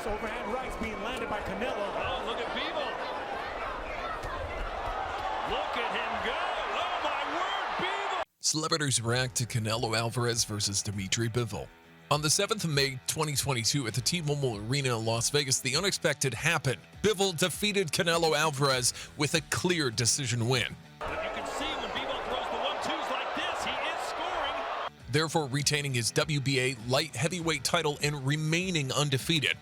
hooks, overhand rights being landed by Canelo. Oh, look at Bivol. Look at him go. Oh, my word, Bivol. Celebrities react to Canelo Alvarez versus Dmitry Bivol. On the 7th of May 2022 at the T-Mobile Arena in Las Vegas, the unexpected happened. Bivol defeated Canelo Alvarez with a clear decision win. But you can see when Bivol throws the 1-2s like this, he is scoring. Therefore retaining his WBA light heavyweight title and remaining undefeated.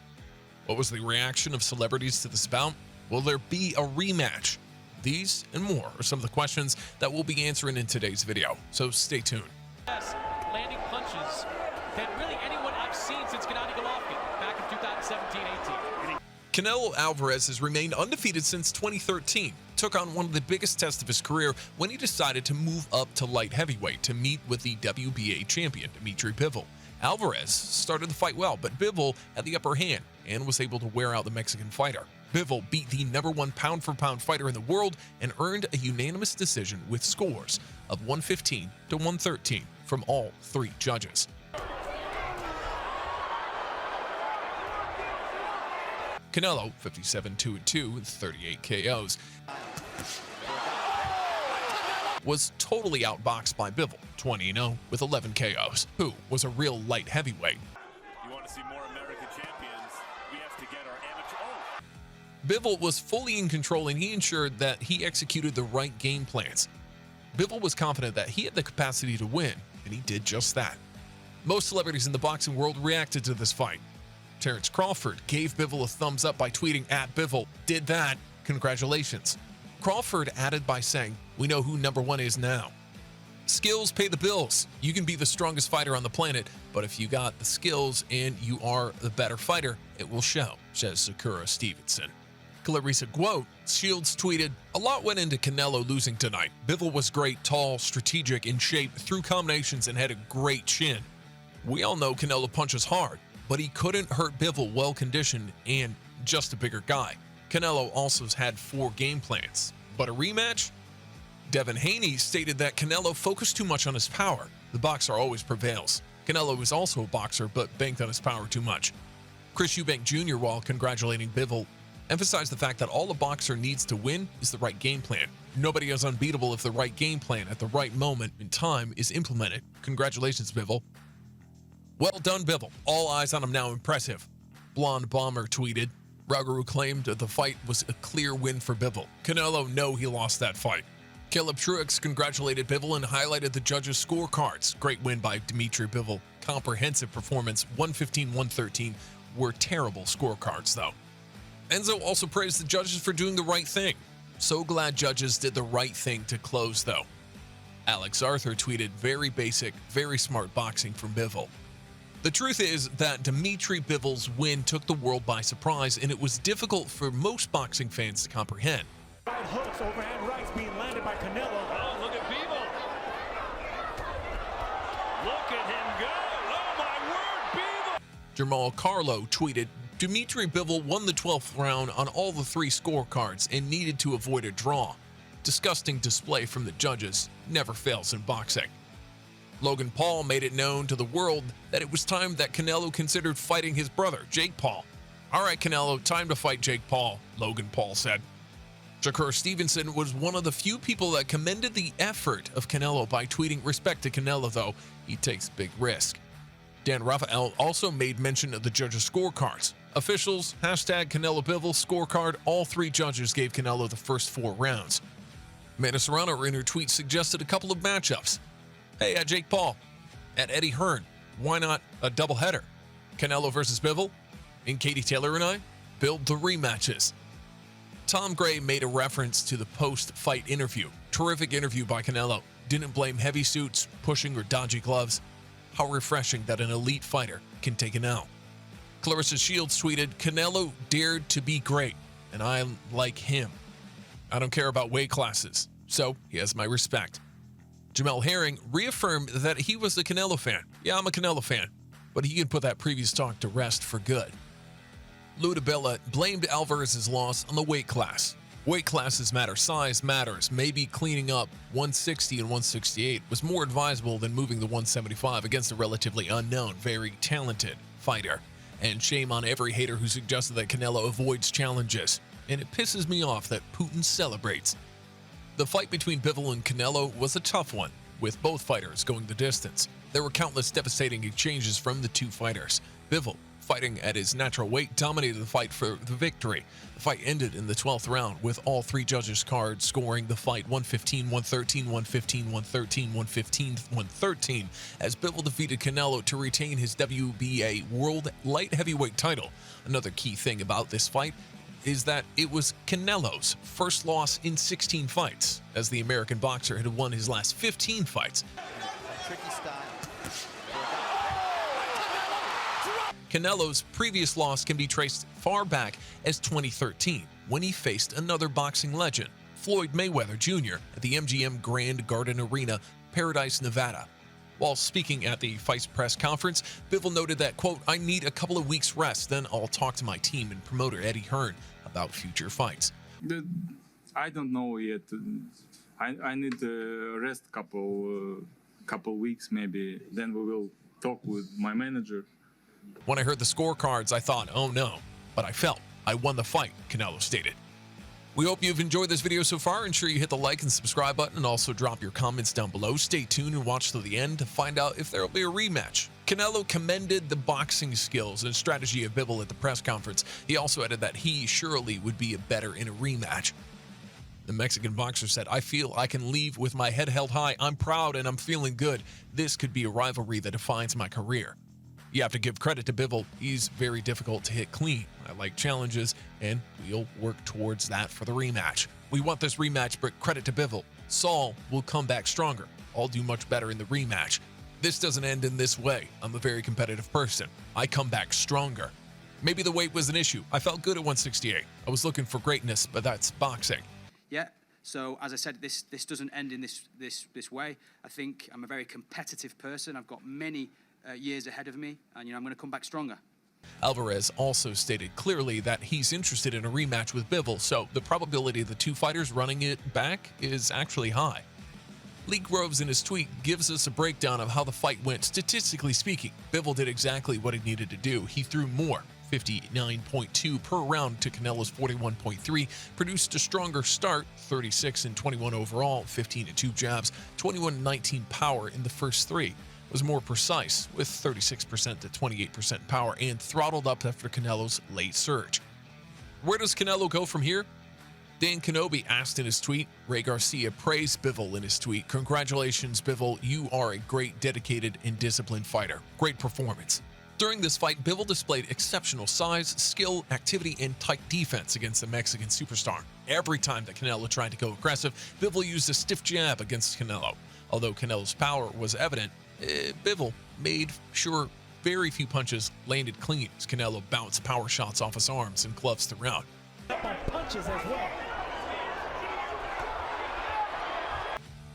What was the reaction of celebrities to this bout? Will there be a rematch? These and more are some of the questions that we'll be answering in today's video, so stay tuned. Yes, landing punches than really anyone I've seen since Gennady Golovkin back in 2017-18. Canelo Alvarez has remained undefeated since 2013, took on one of the biggest tests of his career when he decided to move up to light heavyweight to meet with the WBA champion, Dmitry Bivol. Alvarez started the fight well, but Bivol had the upper hand and was able to wear out the Mexican fighter. Bivol beat the #1 pound-for-pound fighter in the world and earned a unanimous decision with scores of 115 to 113 from all three judges. Canelo, 57-2-2 with 38 KOs, was totally outboxed by Bivol, 20-0 with 11 KOs, who was a real light heavyweight. You want to see more American champions, we have to get our amateur. Oh. Bivol was fully in control and he ensured that he executed the right game plans. Bivol was confident that he had the capacity to win, and he did just that. Most celebrities in the boxing world reacted to this fight. Terrence Crawford gave Bivol a thumbs up by tweeting @Bivol, "Did that, congratulations." Crawford added by saying, "We know who #1 is now." Skills pay the bills. You can be the strongest fighter on the planet, but if you got the skills and you are the better fighter, it will show, says Sakura Stevenson. Clarissa Guot Shields tweeted, "A lot went into Canelo losing tonight. Bivol was great, tall, strategic, in shape, threw combinations, and had a great chin. We all know Canelo punches hard, but he couldn't hurt Bivol, well-conditioned and just a bigger guy. Canelo also has had 4 game plans, but a rematch?" Devin Haney stated that Canelo focused too much on his power. The boxer always prevails. Canelo is also a boxer, but banked on his power too much. Chris Eubank Jr., while congratulating Bivol, emphasized the fact that all a boxer needs to win is the right game plan. Nobody is unbeatable if the right game plan at the right moment in time is implemented. Congratulations, Bivol. Well done, Bivol. All eyes on him now. Impressive. Blonde Bomber tweeted. Rougarou claimed the fight was a clear win for Bivol. Canelo, no, he lost that fight. Caleb Truex congratulated Bivol and highlighted the judges' scorecards. Great win by Dmitry Bivol. Comprehensive performance, 115-113 were terrible scorecards, though. Enzo also praised the judges for doing the right thing. So glad judges did the right thing to close, though. Alex Arthur tweeted, "Very basic, very smart boxing from Bivol." The truth is that Dmitry Bivol's win took the world by surprise, and it was difficult for most boxing fans to comprehend. Right hooks, overhand rights being landed by Canelo. Oh, look at Bivol. Look at him go. Oh, my word, Bivol. Jamal Carlo tweeted, "Dmitry Bivol won the 12th round on all the 3 scorecards and needed to avoid a draw. Disgusting display from the judges. Never fails in boxing." Logan Paul made it known to the world that it was time that Canelo considered fighting his brother, Jake Paul. "All right, Canelo, time to fight Jake Paul," Logan Paul said. Shakur Stevenson was one of the few people that commended the effort of Canelo by tweeting, "Respect to Canelo, though. He takes big risk." Dan Rafael also made mention of the judges' scorecards. Officials, #Canelo Bivol scorecard, all 3 judges gave Canelo the first 4 rounds. Amanda Serrano in her tweet suggested a couple of matchups. "Hey, at Jake Paul, at Eddie Hearn, why not a doubleheader? Canelo versus Bivol, and Katie Taylor and I build the rematches." Tom Gray made a reference to the post-fight interview. "Terrific interview by Canelo. Didn't blame heavy suits, pushing, or dodgy gloves. How refreshing that an elite fighter can take an L." Clarissa Shields tweeted, "Canelo dared to be great, and I like him. I don't care about weight classes, so he has my respect." Jamel Herring reaffirmed that he was a Canelo fan. "Yeah, I'm a Canelo fan, but he can put that previous talk to rest for good." Lou DiBella blamed Alvarez's loss on the weight class. "Weight classes matter, size matters. Maybe cleaning up 160 and 168 was more advisable than moving the 175 against a relatively unknown, very talented fighter. And shame on every hater who suggested that Canelo avoids challenges. And it pisses me off that Putin celebrates. The fight between Bivol and Canelo was a tough one, with both fighters going the distance. There were countless devastating exchanges from the two fighters. Bivol, fighting at his natural weight, dominated the fight for the victory. The fight ended in the 12th round, with all three judges' cards scoring the fight 115, 113, 115, 113, 115, 113, as Bivol defeated Canelo to retain his WBA World Light Heavyweight title. Another key thing about this fight is that it was Canelo's first loss in 16 fights, as the American boxer had won his last 15 fights. Tricky style. Canelo's previous loss can be traced far back as 2013, when he faced another boxing legend, Floyd Mayweather Jr., at the MGM Grand Garden Arena, Paradise, Nevada. While speaking at the fight's press conference, Bivol noted that, quote, "I need a couple of weeks rest, then I'll talk to my team and promoter Eddie Hearn about future fights." I don't know yet. I need to rest couple weeks maybe. Then we will talk with my manager. When I heard the scorecards, I thought, oh no, but I felt I won the fight, Canelo stated. We hope you've enjoyed this video so far. Ensure you hit the like and subscribe button, and also drop your comments down below. Stay tuned and watch till the end to find out if there will be a rematch. Canelo commended the boxing skills and strategy of Bivol at the press conference. He also added that he surely would be better in a rematch. The Mexican boxer said, "I feel I can leave with my head held high. I'm proud and I'm feeling good. This could be a rivalry that defines my career." You have to give credit to Bivol. He's very difficult to hit clean. I like challenges, and we'll work towards that for the rematch. We want this rematch, but credit to Bivol. Saul will come back stronger. I'll do much better in the rematch. This doesn't end in this way. I'm a very competitive person. I come back stronger. Maybe the weight was an issue. I felt good at 168. I was looking for greatness, but that's boxing. Yeah. So as I said, this doesn't end in this way. I think I'm a very competitive person. I've got many years ahead of me, and I'm going to come back stronger. Alvarez also stated clearly that he's interested in a rematch with Bivol, so the probability of the two fighters running it back is actually high. Lee Groves in his tweet gives us a breakdown of how the fight went statistically speaking. Bivol did exactly what he needed to do. He threw more, 59.2 per round to Canelo's 41.3, produced a stronger start, 36 and 21 overall, 15 and 2 jabs, 21 and 19 power in the first three. Was more precise, with 36% to 28% power, and throttled up after Canelo's late surge. Where does Canelo go from here? Dan Kenobi asked in his tweet. Ray Garcia praised Bivol in his tweet. "Congratulations, Bivol. You are a great, dedicated, and disciplined fighter. Great performance." During this fight, Bivol displayed exceptional size, skill, activity, and tight defense against the Mexican superstar. Every time that Canelo tried to go aggressive, Bivol used a stiff jab against Canelo. Although Canelo's power was evident, Bivol made sure very few punches landed clean as Canelo bounced power shots off his arms and gloves throughout. Up on punches as well.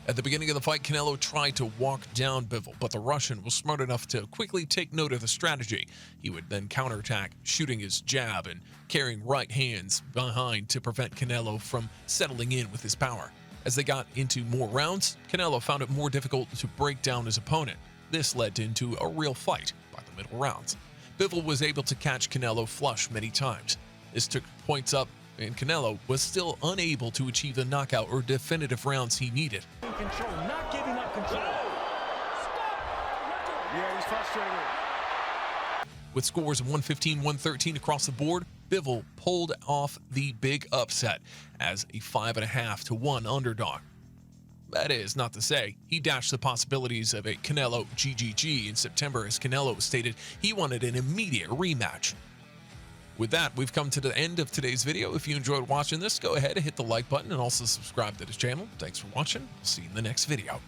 At the beginning of the fight, Canelo tried to walk down Bivol, but the Russian was smart enough to quickly take note of the strategy. He would then counterattack, shooting his jab and carrying right hands behind to prevent Canelo from settling in with his power. As they got into more rounds, Canelo found it more difficult to break down his opponent. This led into a real fight by the middle rounds. Bivol was able to catch Canelo flush many times. This took points up, and Canelo was still unable to achieve the knockout or definitive rounds he needed. Control, not giving up control. Yeah, he's frustrated. With scores of 115, 113 across the board, Bivol pulled off the big upset as a 5.5 to 1 underdog. That is not to say he dashed the possibilities of a Canelo GGG in September, as Canelo stated he wanted an immediate rematch. With that, we've come to the end of today's video. If you enjoyed watching this, go ahead and hit the like button and also subscribe to the channel. Thanks for watching. See you in the next video.